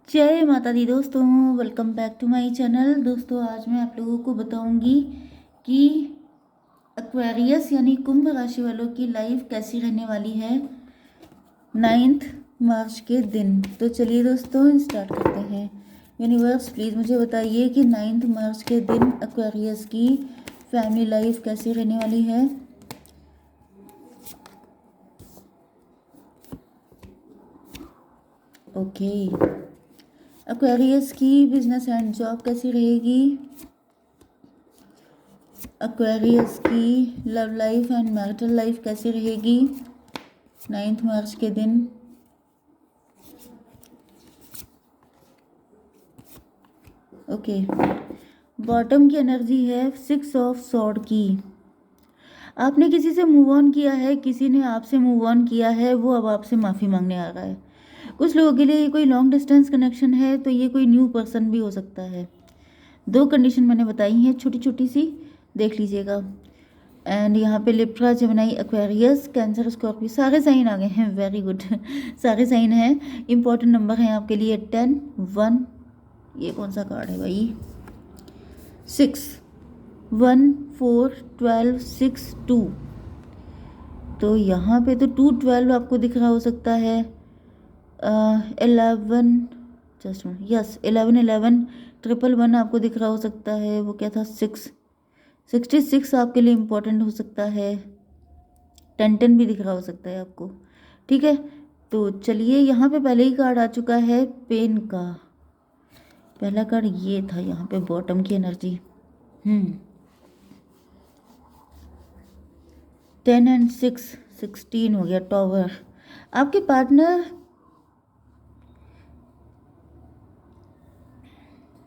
जय माता दी दोस्तों, welcome back to my channel. दोस्तों आज मैं आप लोगों को बताऊंगी कि एक्वेरियस यानी कुंभ राशि वालों की लाइफ कैसी रहने वाली है 9 मार्च के दिन। तो चलिए दोस्तों स्टार्ट करते हैं। यूनिवर्स प्लीज़ मुझे बताइए कि 9 मार्च के दिन एक्वेरियस की फैमिली लाइफ कैसी रहने वाली है। ओके, एक्वेरियस की बिजनेस एंड जॉब कैसी रहेगी। एक्वेरियस की love life and marital life कैसी रहेगी 9 मार्च के दिन। ओके, बॉटम की एनर्जी है 6 ऑफ सॉर्ड की। आपने किसी से मूव ऑन किया है, किसी ने आपसे मूव ऑन किया है, वो अब आपसे माफ़ी मांगने आ रहा है। कुछ लोगों के लिए ये कोई लॉन्ग डिस्टेंस कनेक्शन है, तो ये कोई न्यू पर्सन भी हो सकता है। 2 कंडीशन मैंने बताई हैं, छोटी छोटी सी देख लीजिएगा। एंड यहाँ पे Libra, Gemini, Aquarius, cancer, Scorpio सारे साइन आ गए हैं। वेरी गुड सारे साइन हैं। इंपॉर्टेंट नंबर हैं आपके लिए 10, 1, ये कौन सा कार्ड है भाई, 6, 1, 4, 12, 6, 2। तो यहाँ पे तो 2, 12 आपको दिख रहा हो सकता है। 11, जस्ट यस 11, 11, 111 आपको दिख रहा हो सकता है। वो क्या था, 66 आपके लिए इम्पोर्टेंट हो सकता है। 10 भी दिख रहा हो सकता है आपको। ठीक है, तो चलिए यहाँ पे पहले ही कार्ड आ चुका है पेन का। पहला कार्ड ये था यहाँ पे, बॉटम की एनर्जी। 10 एंड 6, 16 हो गया, टॉवर। आपके पार्टनर,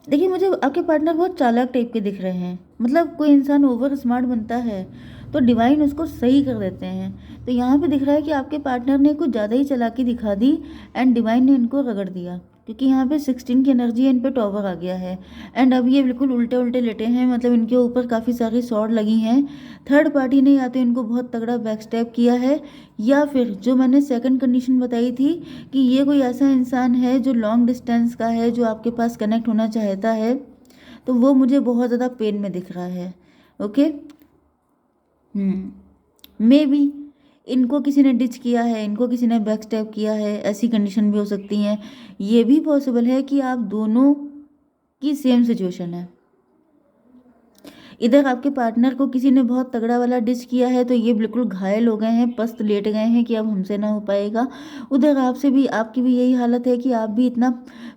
देखिए मुझे आपके पार्टनर बहुत चालाक टाइप के दिख रहे हैं। मतलब कोई इंसान ओवर स्मार्ट बनता है तो डिवाइन उसको सही कर देते हैं। तो यहाँ पे दिख रहा है कि आपके पार्टनर ने कुछ ज़्यादा ही चालाकी दिखा दी एंड डिवाइन ने इनको रगड़ दिया, क्योंकि यहाँ पे 16 की एनर्जी है, इन पे टॉवर आ गया है। एंड अब ये बिल्कुल उल्टे उल्टे लेटे हैं, मतलब इनके ऊपर काफ़ी सारी सॉर्ड लगी हैं। थर्ड पार्टी ने या तो इनको बहुत तगड़ा बैकस्टैप किया है, या फिर जो मैंने सेकंड कंडीशन बताई थी कि ये कोई ऐसा इंसान है जो लॉन्ग डिस्टेंस का है, जो आपके पास कनेक्ट होना चाहता है, तो वो मुझे बहुत ज़्यादा पेन में दिख रहा है। ओके, मे बी इनको किसी ने डिच किया है, इनको किसी ने बैक स्टैप किया है, ऐसी कंडीशन भी हो सकती हैं। ये भी पॉसिबल है कि आप दोनों की सेम सिचुएशन है। इधर आपके पार्टनर को किसी ने बहुत तगड़ा वाला डिच किया है, तो ये बिल्कुल घायल हो गए हैं, पस्त लेट गए हैं कि अब हमसे ना हो पाएगा। उधर आपसे भी, आपकी भी यही हालत है कि आप भी इतना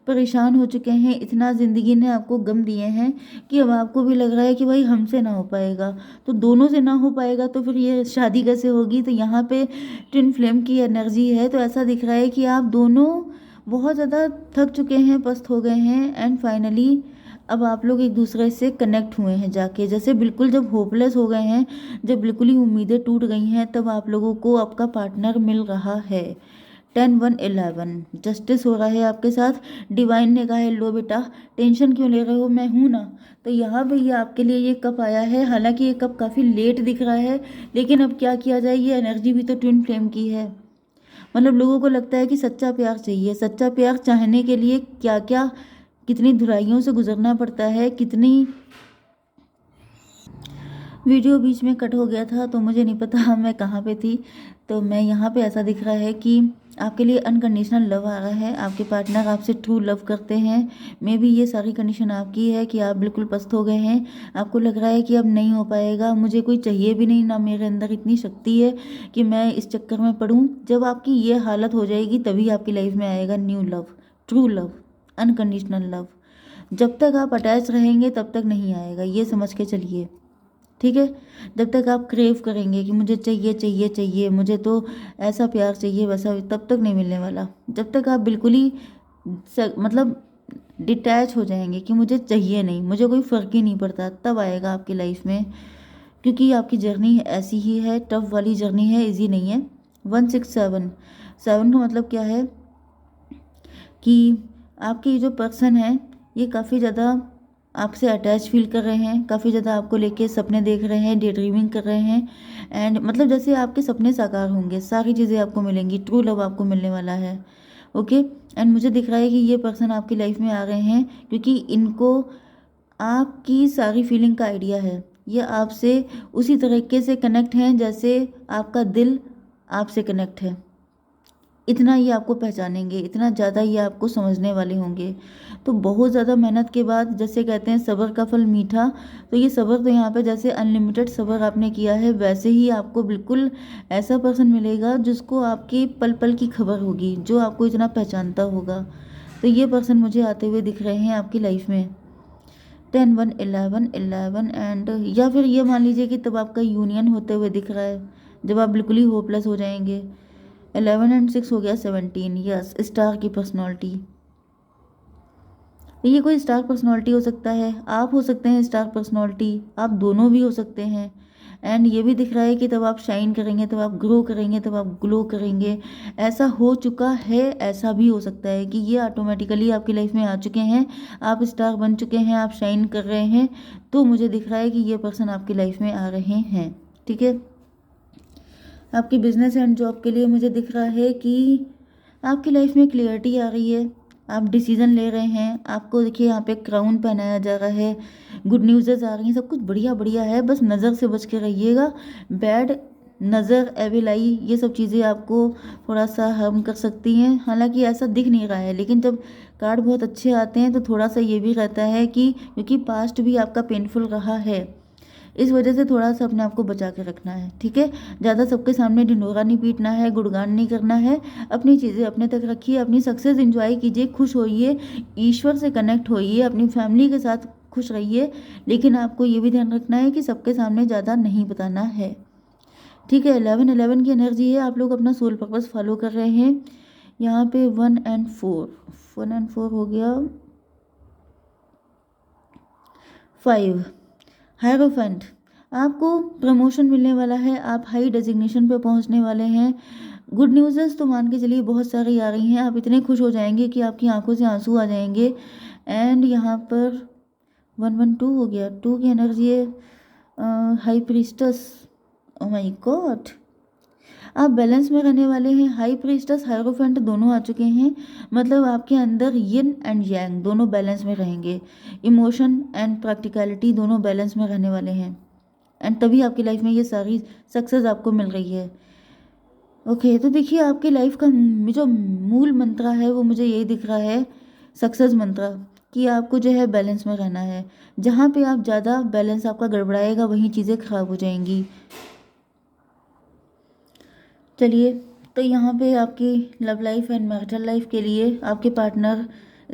परेशान हो चुके हैं, इतना ज़िंदगी ने आपको गम दिए हैं कि अब आपको भी लग रहा है कि भाई हमसे ना हो पाएगा। तो दोनों से ना हो पाएगा तो फिर ये शादी कैसे होगी। तो यहाँ पे ट्विन फ्लेम की एनर्जी है, तो ऐसा दिख रहा है कि आप दोनों बहुत ज़्यादा थक चुके हैं, पस्त हो गए हैं, एंड फाइनली अब आप लोग एक दूसरे से कनेक्ट हुए हैं जाके। जैसे बिल्कुल जब होपलेस हो गए हैं, जब बिल्कुल ही उम्मीदें टूट गई हैं, तब आप लोगों को आपका पार्टनर मिल रहा है। 10, 1, 11 जस्टिस हो रहा है आपके साथ। डिवाइन ने कहा है लो बेटा टेंशन क्यों ले रहे हो, मैं हूँ ना। तो यहाँ पे ये आपके लिए ये कप आया है। हालांकि ये कप काफ़ी लेट दिख रहा है, लेकिन अब क्या किया जाए, ये एनर्जी भी तो ट्विन फ्लेम की है। मतलब लोगों को लगता है कि सच्चा प्यार चाहिए। सच्चा प्यार चाहने के लिए क्या क्या, कितनी धुराइयों से गुजरना पड़ता है, कितनी। वीडियो बीच में कट हो गया था तो मुझे नहीं पता मैं कहाँ पे थी। तो मैं यहाँ पे ऐसा दिख रहा है कि आपके लिए अनकंडीशनल लव आ रहा है, आपके पार्टनर आपसे ट्रू लव करते हैं। मे बी ये सारी कंडीशन आपकी है कि आप बिल्कुल पस्त हो गए हैं, आपको लग रहा है कि अब नहीं हो पाएगा, मुझे कोई चाहिए भी नहीं, ना मेरे अंदर इतनी शक्ति है कि मैं इस चक्कर में पड़ूँ। जब आपकी ये हालत हो जाएगी तभी आपकी लाइफ में आएगा new love, true love, unconditional love. जब तक आप अटैच रहेंगे तब तक नहीं आएगा, ये समझ के चलिए। ठीक है, जब तक आप क्रेव करेंगे कि मुझे चाहिए चाहिए चाहिए, मुझे तो ऐसा प्यार चाहिए वैसा, तब तक नहीं मिलने वाला। जब तक आप बिल्कुल ही मतलब डिटैच हो जाएंगे कि मुझे चाहिए नहीं, मुझे कोई फ़र्क ही नहीं पड़ता, तब आएगा आपकी लाइफ में। क्योंकि आपकी जर्नी ऐसी ही है, टफ वाली जर्नी है, इजी नहीं है। 167, 7 का मतलब क्या है कि आपके ये जो पर्सन है ये काफ़ी ज़्यादा आपसे अटैच फील कर रहे हैं, काफ़ी ज़्यादा आपको लेके सपने देख रहे हैं, डे ड्रीमिंग कर रहे हैं। एंड मतलब जैसे आपके सपने साकार होंगे, सारी चीज़ें आपको मिलेंगी, ट्रू लव आपको मिलने वाला है। ओके। एंड मुझे दिख रहा है कि ये पर्सन आपकी लाइफ में आ रहे हैं क्योंकि इनको आपकी सारी फीलिंग का आइडिया है। ये आपसे उसी तरीके से कनेक्ट हैं जैसे आपका दिल आपसे कनेक्ट है। इतना ये आपको पहचानेंगे, इतना ज़्यादा ये आपको समझने वाले होंगे। तो बहुत ज़्यादा मेहनत के बाद, जैसे कहते हैं सब्र का फल मीठा, तो ये सब्र तो यहाँ पे जैसे अनलिमिटेड सब्र आपने किया है, वैसे ही आपको बिल्कुल ऐसा पर्सन मिलेगा जिसको आपकी पल पल की खबर होगी, जो आपको इतना पहचानता होगा। तो ये पर्सन मुझे आते हुए दिख रहे हैं आपकी लाइफ में। 10 1 11 11 एंड, या फिर ये मान लीजिए कि तब आपका यूनियन होते हुए दिख रहा है जब आप बिल्कुल ही होपलेस हो जाएंगे। 11 एंड 6 हो गया 17। यस, स्टार की पर्सनैलिटी। ये कोई स्टार पर्सनैलिटी हो सकता है, आप हो सकते हैं स्टार पर्सनैलिटी, आप दोनों भी हो सकते हैं। एंड ये भी दिख रहा है कि तब आप शाइन करेंगे, तब आप ग्रो करेंगे, तब आप ग्लो करेंगे। ऐसा हो चुका है, ऐसा भी हो सकता है कि ये ऑटोमेटिकली आपकी लाइफ में आ चुके हैं, आप स्टार बन चुके हैं, आप शाइन कर रहे हैं। तो मुझे दिख रहा है कि ये पर्सन आपकी लाइफ में आ रहे हैं। ठीक है। आपकी बिजनेस एंड जॉब के लिए मुझे दिख रहा है कि आपकी लाइफ में क्लियरिटी आ रही है, आप डिसीजन ले रहे हैं। आपको देखिए यहाँ पे क्राउन पहनाया जा रहा है, गुड न्यूज़ेस आ रही हैं, सब कुछ बढ़िया बढ़िया है। बस नज़र से बच के रहिएगा। बैड नज़र, एविल आई, ये सब चीज़ें आपको थोड़ा सा हार्म कर सकती हैं। हालांकि ऐसा दिख नहीं रहा है, लेकिन जब कार्ड बहुत अच्छे आते हैं तो थोड़ा सा ये भी रहता है कि क्योंकि पास्ट भी आपका पेनफुल रहा है, इस वजह से थोड़ा सा अपने आप को बचा के रखना है। ठीक है। ज़्यादा सबके सामने ढिंढोरा नहीं पीटना है, गुणगान नहीं करना है। अपनी चीज़ें अपने तक रखिए, अपनी सक्सेस एंजॉय कीजिए, खुश होइए, ईश्वर से कनेक्ट होइए, अपनी फैमिली के साथ खुश रहिए। लेकिन आपको ये भी ध्यान रखना है कि सबके सामने ज़्यादा नहीं बताना है। ठीक है। 11 की एनर्जी है, आप लोग अपना सोल पर्पस फॉलो कर रहे हैं। यहाँ पे 1 एंड 4 हो गया। 5 हायरोफेंट, आपको प्रमोशन मिलने वाला है, आप हाई डेजिग्नेशन पे पहुंचने वाले हैं। गुड न्यूज़ तो मान के चलिए बहुत सारी आ रही हैं, आप इतने खुश हो जाएंगे कि आपकी आंखों से आंसू आ जाएंगे। एंड यहाँ पर 1 1 2 हो गया। 2 की एनर्जी है हाई प्रीस्टस। ओ माय गॉड, आप बैलेंस में रहने वाले हैं। हाई प्रीस्टस, हायरोफेंट दोनों आ चुके हैं, मतलब आपके अंदर यिन एंड यांग दोनों बैलेंस में रहेंगे। इमोशन एंड प्रैक्टिकलिटी दोनों बैलेंस में रहने वाले हैं। एंड तभी आपकी लाइफ में ये सारी सक्सेस आपको मिल रही है। ओके। तो देखिए आपकी लाइफ का जो मूल मंत्र है वो मुझे यही दिख रहा है, सक्सेस मंत्र, कि आपको जो है बैलेंस में रहना है। जहाँ पे आप ज़्यादा बैलेंस आपका गड़बड़ाएगा वहीं चीज़ें खराब हो जाएंगी। चलिए, तो यहाँ पे आपकी love life and marital life के लिए आपके पार्टनर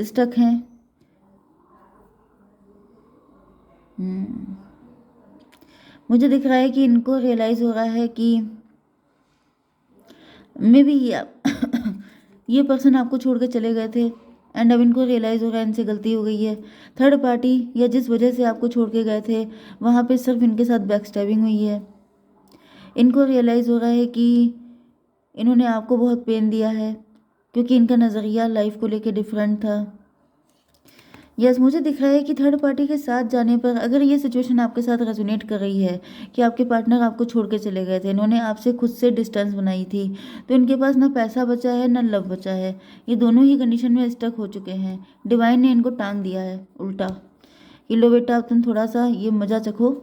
स्टक हैं। मुझे दिख रहा है कि इनको रियलाइज़ हो रहा है कि मे बी ये पर्सन आपको छोड़ के चले गए थे एंड अब इनको रियलाइज़ हो रहा है इनसे गलती हो गई है। थर्ड पार्टी या जिस वजह से आपको छोड़ के गए थे वहाँ पे सिर्फ इनके साथ बैकस्टैबिंग हुई है। इनको रियलाइज़ हो रहा है कि इन्होंने आपको बहुत पेन दिया है क्योंकि इनका नज़रिया लाइफ को लेके डिफरेंट था। यस, मुझे दिख रहा है कि थर्ड पार्टी के साथ जाने पर अगर ये सिचुएशन आपके साथ रेजोनेट कर रही है कि आपके पार्टनर आपको छोड़ के चले गए थे, इन्होंने आपसे खुद से डिस्टेंस बनाई थी, तो इनके पास ना पैसा बचा है ना लव बचा है। ये दोनों ही कंडीशन में स्टक हो चुके हैं। डिवाइन ने इनको टांग दिया है उल्टा कि लो बेटा अब तुम थोड़ा सा ये मज़ा चखो।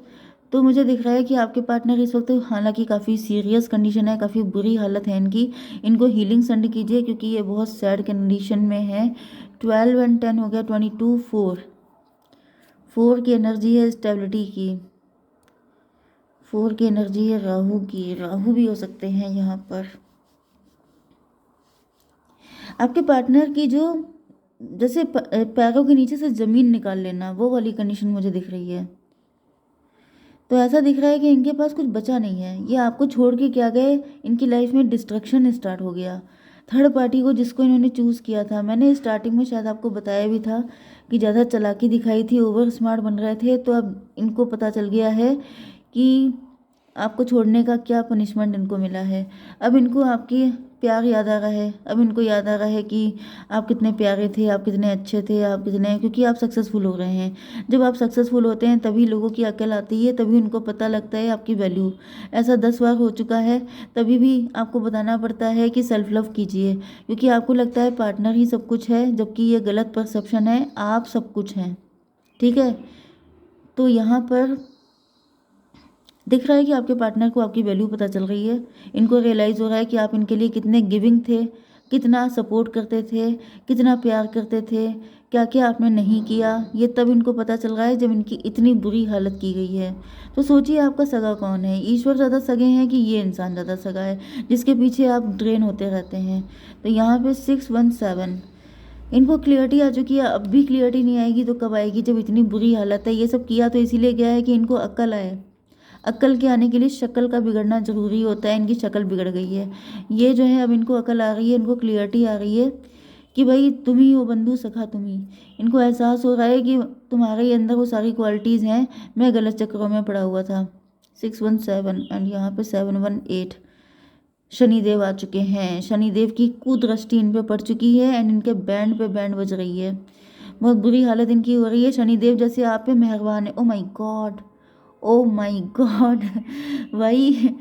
तो मुझे दिख रहा है कि आपके पार्टनर इस वक्त हालांकि काफ़ी सीरियस कंडीशन है, काफ़ी बुरी हालत है इनकी, इनको हीलिंग सेंड कीजिए क्योंकि ये बहुत सैड कंडीशन में है। 12 एंड 10 हो गया 22 4 की एनर्जी है स्टेबिलिटी की। 4 की एनर्जी है राहु की, राहु भी हो सकते हैं यहाँ पर। आपके पार्टनर की जो जैसे पैरों के नीचे से ज़मीन निकाल लेना, वो वाली कंडीशन मुझे दिख रही है। तो ऐसा दिख रहा है कि इनके पास कुछ बचा नहीं है, ये आपको छोड़ के क्या गए, इनकी लाइफ में डिस्ट्रक्शन स्टार्ट हो गया। थर्ड पार्टी को जिसको इन्होंने चूज़ किया था, मैंने स्टार्टिंग में शायद आपको बताया भी था कि ज़्यादा चालाकी दिखाई थी, ओवर स्मार्ट बन रहे थे, तो अब इनको पता चल गया है कि आपको छोड़ने का क्या पनिशमेंट इनको मिला है। अब इनको आपकी प्यार याद आ रहा है, अब इनको याद आ रहा है कि आप कितने प्यारे थे, आप कितने अच्छे थे, आप कितने, क्योंकि आप सक्सेसफुल हो रहे हैं। जब आप सक्सेसफुल होते हैं तभी लोगों की अकल आती है, तभी उनको पता लगता है आपकी वैल्यू। ऐसा 10 बार हो चुका है, तभी भी आपको बताना पड़ता है कि सेल्फ लव कीजिए, क्योंकि आपको लगता है पार्टनर ही सब कुछ है, जबकि ये गलत परसेप्शन है, आप सब कुछ हैं। ठीक है, तो यहाँ पर दिख रहा है कि आपके पार्टनर को आपकी वैल्यू पता चल रही है। इनको रियलाइज़ हो रहा है कि आप इनके लिए कितने गिविंग थे, कितना सपोर्ट करते थे, कितना प्यार करते थे, क्या क्या आपने नहीं किया, ये तब इनको पता चल रहा है जब इनकी इतनी बुरी हालत की गई है। तो सोचिए आपका सगा कौन है, ईश्वर ज़्यादा सगे हैं कि ये इंसान ज़्यादा सगा है जिसके पीछे आप ड्रेन होते रहते हैं। तो यहाँ पे 617 इनको क्लियरिटी आ चुकी है। अब भी क्लियरिटी नहीं आएगी तो कब आएगी, जब इतनी बुरी हालत है। ये सब किया तो इसीलिए गया है कि इनको अक्ल आए। अक्ल के आने के लिए शक्ल का बिगड़ना ज़रूरी होता है। इनकी शक्ल बिगड़ गई है, ये जो है अब इनको अक्ल आ रही है, इनको क्लियरिटी आ रही है कि भाई तुम ही हो बंधु सखा, तुम ही। इनको एहसास हो रहा है कि तुम्हारे ही अंदर वो सारी क्वालिटीज़ हैं, मैं गलत चक्करों में पड़ा हुआ था। 617 एंड यहाँ पे 718 शनिदेव आ चुके हैं। शनिदेव की कुदृष्टि इन पे पड़ चुकी है एंड इनके बैंड पे बैंड बज रही है। बहुत बुरी हालत इनकी हो रही है। शनिदेव जैसे आप पे मेहरबान है। Oh my God, oh my God भाई,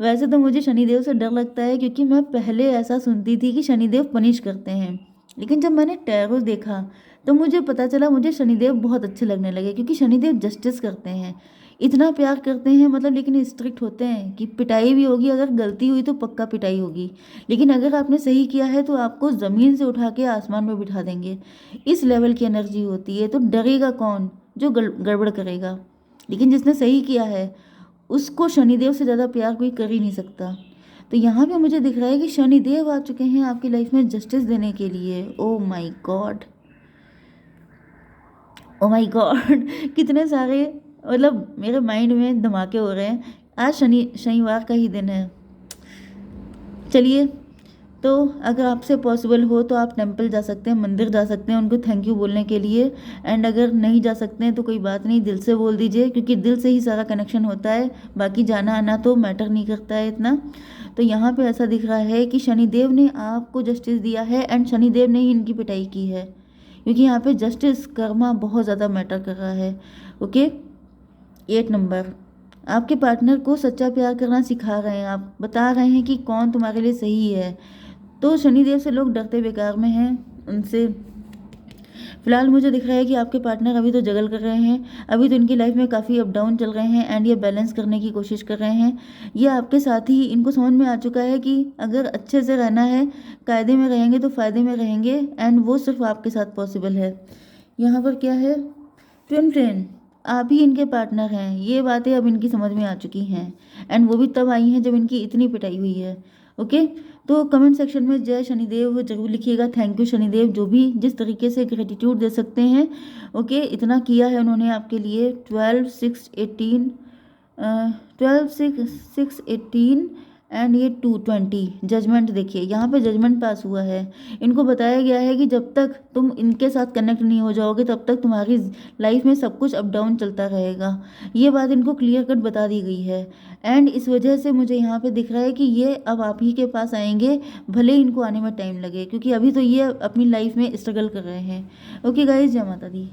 वैसे तो मुझे शनिदेव से डर लगता है, क्योंकि मैं पहले ऐसा सुनती थी कि शनिदेव पनिश करते हैं, लेकिन जब मैंने टैरो देखा तो मुझे पता चला, मुझे शनिदेव बहुत अच्छे लगने लगे, क्योंकि शनिदेव जस्टिस करते हैं, इतना प्यार करते हैं, मतलब लेकिन स्ट्रिक्ट होते हैं कि पिटाई भी होगी, अगर गलती हुई तो पक्का पिटाई होगी, लेकिन अगर आपने सही किया है तो आपको ज़मीन से उठा के आसमान में बिठा देंगे। इस लेवल की एनर्जी होती है। तो डरेगा कौन, जो गड़बड़ करेगा, लेकिन जिसने सही किया है उसको शनिदेव से ज़्यादा प्यार कोई कर ही नहीं सकता। तो यहाँ पे मुझे दिख रहा है कि शनिदेव आ चुके हैं आपकी लाइफ में जस्टिस देने के लिए। Oh my God, oh my God कितने सारे, मतलब मेरे माइंड में धमाके हो रहे हैं। आज शनिवार का ही दिन है। चलिए, तो अगर आपसे पॉसिबल हो तो आप टेंपल जा सकते हैं, मंदिर जा सकते हैं उनको थैंक यू बोलने के लिए। एंड अगर नहीं जा सकते हैं तो कोई बात नहीं, दिल से बोल दीजिए, क्योंकि दिल से ही सारा कनेक्शन होता है, बाकी जाना आना तो मैटर नहीं करता है इतना। तो यहाँ पे ऐसा दिख रहा है कि शनिदेव ने आपको जस्टिस दिया है एंड शनिदेव ने ही इनकी पिटाई की है, क्योंकि यहाँ पे जस्टिस कर्मा बहुत ज़्यादा मैटर कर रहा है। ओके, 8 नंबर, आपके पार्टनर को सच्चा प्यार करना सिखा रहे हैं, आप बता रहे हैं कि कौन तुम्हारे लिए सही है। तो शनिदेव से लोग डरते बेकार में हैं, उनसे फिलहाल मुझे दिख रहा है कि आपके पार्टनर अभी तो जगल कर रहे हैं, अभी तो इनकी लाइफ में काफ़ी अप डाउन चल रहे हैं एंड ये बैलेंस करने की कोशिश कर रहे हैं। ये आपके साथ ही, इनको समझ में आ चुका है कि अगर अच्छे से रहना है, कायदे में रहेंगे तो फ़ायदे में रहेंगे, एंड वो सिर्फ आपके साथ पॉसिबल है। यहाँ पर क्या है, ट्विन फ्लेम, आप ही इनके पार्टनर हैं, ये बातें अब इनकी समझ में आ चुकी हैं, एंड वो भी तब आई हैं जब इनकी इतनी पिटाई हुई है। ओके, तो कमेंट सेक्शन में जय शनिदेव जरूर लिखिएगा, थैंक यू शनिदेव, जो भी जिस तरीके से ग्रेटिट्यूड दे सकते हैं। ओके, इतना किया है उन्होंने आपके लिए। 12 6 18 12 6 6 18 एंड ये 220 जजमेंट, देखिए यहाँ पे जजमेंट पास हुआ है। इनको बताया गया है कि जब तक तुम इनके साथ कनेक्ट नहीं हो जाओगे तब तक तुम्हारी लाइफ में सब कुछ अप डाउन चलता रहेगा। ये बात इनको क्लियर कट बता दी गई है, एंड इस वजह से मुझे यहाँ पे दिख रहा है कि ये अब आप ही के पास आएंगे, भले इनको आने में टाइम लगे, क्योंकि अभी तो ये अपनी लाइफ में स्ट्रगल कर रहे हैं। ओके गाइज, जय माता दी।